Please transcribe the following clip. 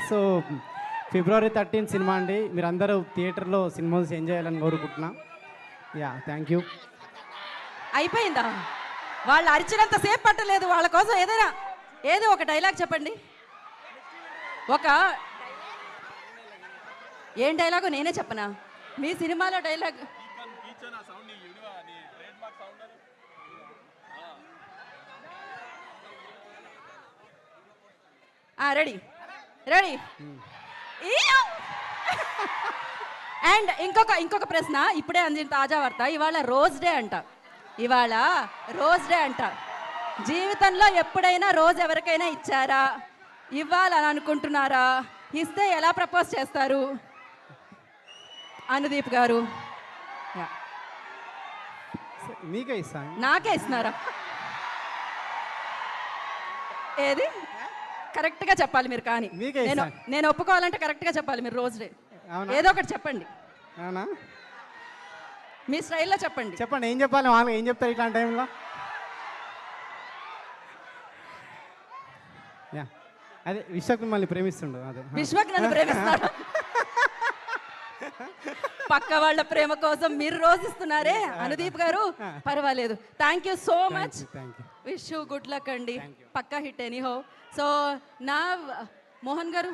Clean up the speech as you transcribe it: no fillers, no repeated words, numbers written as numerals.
So February 13 cinema అండి. మీరందరూ థియేటర్లో సినిమా ఎంజాయ్ చేయాలని కోరుకుంటున్నా. Yeah, thank you. అయిపోయిందా? వాళ్ళు అరిచినంత సేపు పట్టలేదు. వాళ్ళ కోసం ఏదో ఒక డైలాగ్ చెప్పండి. ఏం డైలాగు నేనే చెప్పనా? మీ సినిమాలో డైలాగ్ రెడీ రెడీ. అండ్ ఇంకొక ప్రశ్న, ఇప్పుడే అందిన తాజా వార్త. ఇవాళ రోజ్ డే అంట. జీవితంలో ఎప్పుడైనా రోజ్ ఎవరికైనా ఇచ్చారా? ఇవ్వాలని అనుకుంటున్నారా? ఇస్తే ఎలా ప్రపోజ్ చేస్తారు? అనుదీప్ గారు మీకే ఇస్తాను. నాకే ఇస్తున్నారా? ఏది కరెక్ట్గా చెప్పాలి మీరు. కానీ నేను ఒప్పుకోవాలంటే కరెక్ట్గా చెప్పాలి మీరు. రోజ్ డే ఏదో ఒకటి చెప్పండి. అవునా? మీ స్టైల్లో చెప్పండి. ఏం చెప్పాలి? వాళ్ళు ఏం చెప్తారు ఇట్లాంటి టైంలో? యా, అదే విశ్వక్ మిమ్మల్ని ప్రేమిస్తుండు. అదే విశ్వక్ నన్ను ప్రేమిస్తాడు. పక్క వాళ్ళ ప్రేమ కోసం మీరు రోజిస్తున్నారే అనుదీప్ గారు. పర్వాలేదు. Thank you so much. Wish you good luck అండి. పక్కా హిట్ ఎనీహో. సో నా మోహన్ గారు